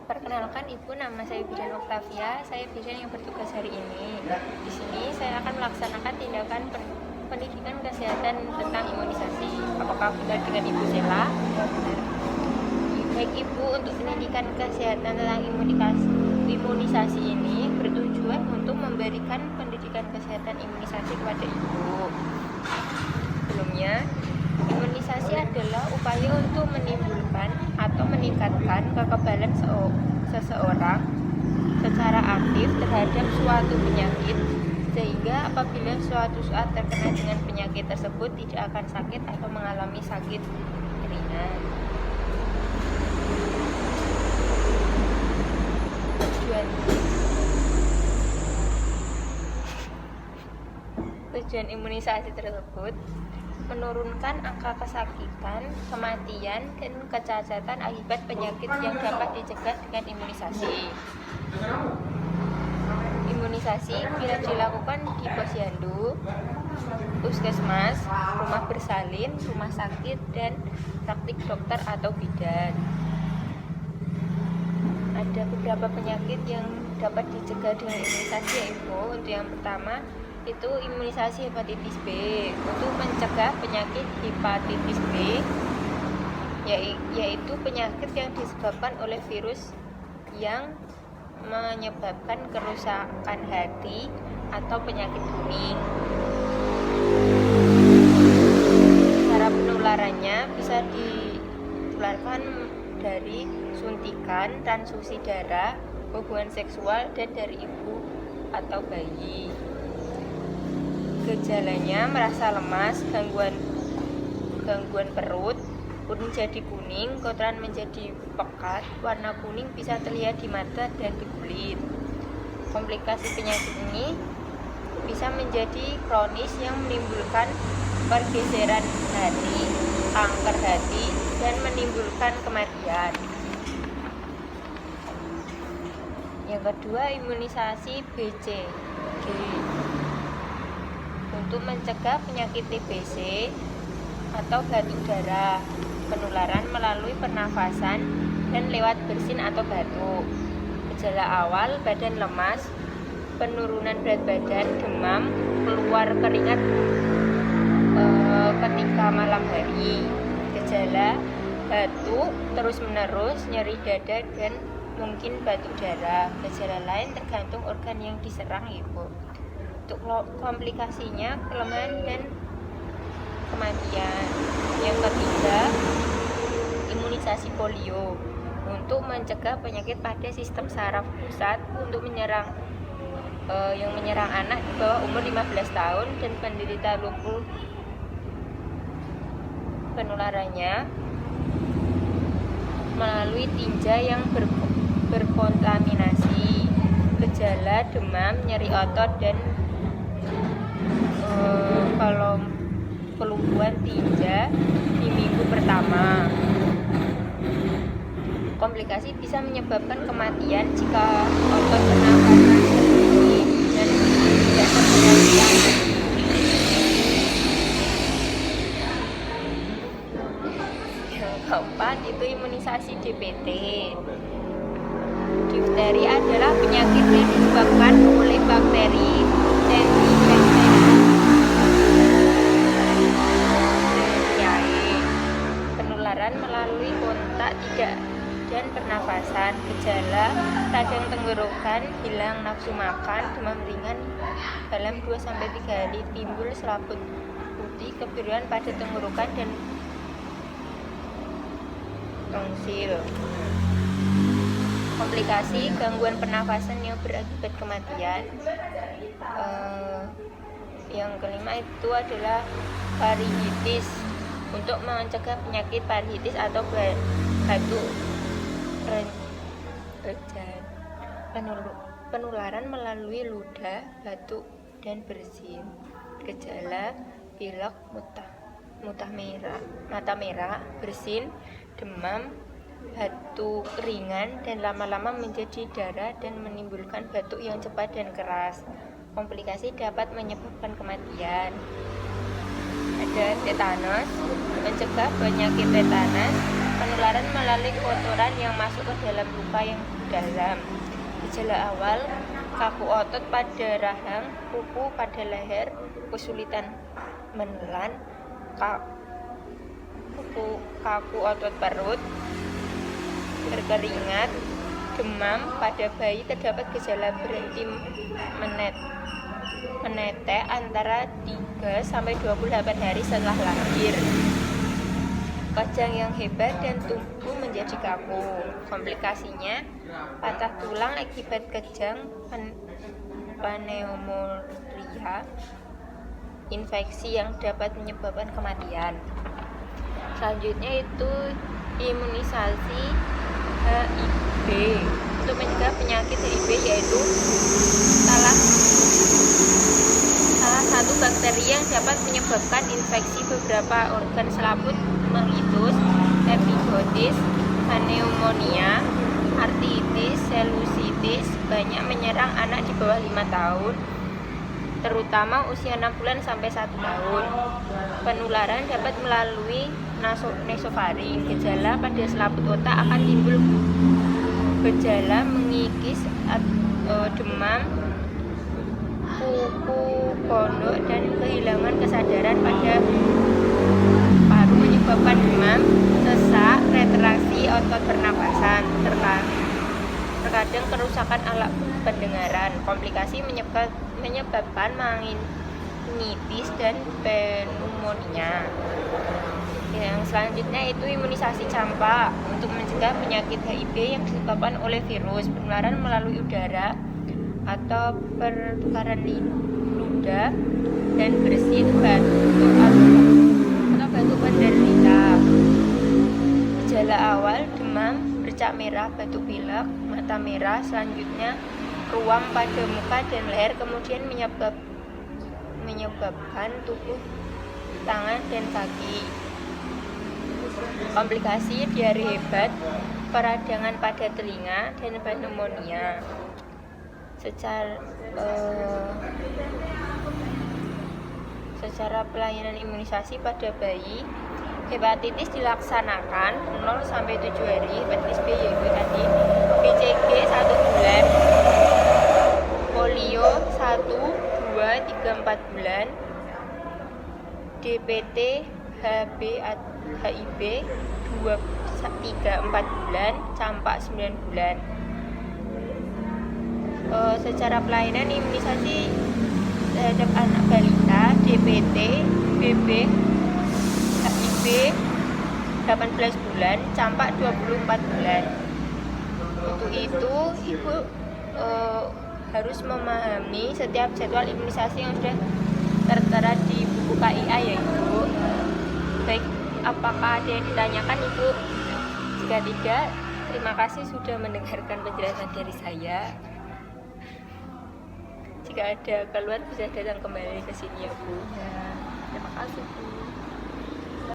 Perkenalkan Ibu, nama saya Bidan Oktavia. Saya bidan yang bertugas hari ini. Di sini saya akan melaksanakan tindakan pendidikan kesehatan tentang imunisasi. Apakah benar dengan Ibu Sela? Baik Ibu, untuk pendidikan kesehatan tentang imunisasi ini bertujuan untuk memberikan pendidikan kesehatan imunisasi kepada Ibu. Sebelumnya, imunisasi adalah upaya untuk menimbulkan atau meningkatkan kekebalan seseorang secara aktif terhadap suatu penyakit, sehingga apabila suatu saat terkena dengan penyakit tersebut tidak akan sakit atau mengalami sakit ringan. Tujuan imunisasi tersebut menurunkan angka kesakitan, kematian, dan kecacatan akibat penyakit yang dapat dicegah dengan imunisasi. Imunisasi bila dilakukan di posyandu, puskesmas, rumah bersalin, rumah sakit, dan praktik dokter atau bidan. Ada beberapa penyakit yang dapat dicegah dengan imunisasi, yaitu untuk yang pertama itu imunisasi hepatitis B. Untuk mencegah penyakit hepatitis B, yaitu penyakit yang disebabkan oleh virus yang menyebabkan kerusakan hati atau penyakit kuning. Cara penularannya bisa ditularkan dari suntikan, transfusi darah, hubungan seksual, dan dari ibu atau bayi. Gejalanya merasa lemas, gangguan perut, kuning jadi kuning, kotoran menjadi pekat, warna kuning bisa terlihat di mata dan di kulit. Komplikasi penyakit ini bisa menjadi kronis yang menimbulkan pergeseran hati, kanker hati, dan menimbulkan kematian. Yang kedua, imunisasi BCG. Untuk mencegah penyakit TBC atau batuk darah, penularan melalui pernafasan dan lewat bersin atau batuk. Gejala awal, badan lemas, penurunan berat badan, demam, keluar keringat ketika malam hari. Gejala batuk terus menerus, nyeri dada, dan mungkin batuk darah. Gejala lain tergantung organ yang diserang, Ibu. Untuk komplikasinya, kelemahan dan kematian. Yang ketiga, imunisasi polio untuk mencegah penyakit pada sistem saraf pusat untuk menyerang anak di bawah umur 15 tahun dan penderita lumpuh. Penularannya melalui tinja yang berkontaminasi. Gejala demam, nyeri otot, dan kalau kelumpuhan tinja di minggu pertama. Komplikasi bisa menyebabkan kematian jika otot pernafasan terhenti dan tidak terkendalikan. Yang keempat itu imunisasi DPT. Difteri adalah penyakit yang disebabkan oleh bakteri melalui kontak tidak dan pernafasan. Gejala radang tenggorokan, hilang nafsu makan, demam ringan dalam 2-3 hari, timbul selaput putih, kebiruan pada tenggorokan, dan tonsil. Komplikasi gangguan pernafasan yang berakibat kematian. Yang kelima itu adalah faringitis. Untuk mencegah penyakit faringitis atau batuk rejan, penularan melalui ludah, batuk, dan bersin. Gejala pilek, mata merah, bersin, demam, batuk ringan, dan lama-lama menjadi darah dan menimbulkan batuk yang cepat dan keras. Komplikasi dapat menyebabkan kematian. Ada tetanus, mencegah penyakit tetanus, penularan melalui kotoran yang masuk ke dalam luka yang dalam. Gejala awal, kaku otot pada rahang, kuku pada leher, kesulitan menelan, kaku otot perut, berkeringat, demam. Pada bayi terdapat gejala berhenti menetes antara 3-28 hari setelah lahir. Kejang yang hebat dan tubuh menjadi kaku. Komplikasinya, patah tulang akibat kejang, pneumonia, infeksi yang dapat menyebabkan kematian. Selanjutnya itu imunisasi HIV. Untuk mencegah penyakit HIV yaitu salah satu bakteri yang dapat menyebabkan infeksi beberapa organ selaput, mellitus, epiglottis, pneumonia, artritis, selulitis, banyak menyerang anak di bawah 5 tahun, terutama usia 6 bulan sampai 1 tahun. Penularan dapat melalui nasofaring. Gejala pada selaput otak akan timbul gejala mengikis, demam, kuku gondok, dan kehilangan kesadaran pada paru, menyebabkan demam, sesak, retraksi otot pernapasan, terkadang kerusakan alat pendengaran. Komplikasi menyebabkan meningitis dan pneumonia. Yang selanjutnya itu imunisasi campak untuk mencegah penyakit HIV yang disebabkan oleh virus. Penularan melalui udara atau pertukaran ludah dan bersin batu penderita. Gejala awal, demam, bercak merah, batuk pilek, mata merah. Selanjutnya ruam pada muka dan leher, kemudian menyebabkan tubuh, tangan, dan kaki. Komplikasi, diare hebat, peradangan pada telinga, dan pneumonia. Secara pelayanan imunisasi pada bayi, hepatitis dilaksanakan 0-7 hari, hepatitis B yaitu tadi, BCG 1 bulan, polio 1, 2, 3, 4 bulan, DPT, HIV 2, 3, 4 bulan, campak 9 bulan. Secara pelayanan imunisasi terhadap anak balita, DPT, BB, HIV 18 bulan, campak 24 bulan. Untuk itu, ibu harus memahami setiap jadwal imunisasi yang sudah tertera di buku KIA ya Ibu. Baik, apakah ada yang ditanyakan Ibu? Jika tidak, terima kasih sudah mendengarkan penjelasan dari saya. Jika ada keluhan bisa datang kembali ke sini ya Bu. Ya, terima kasih Bu.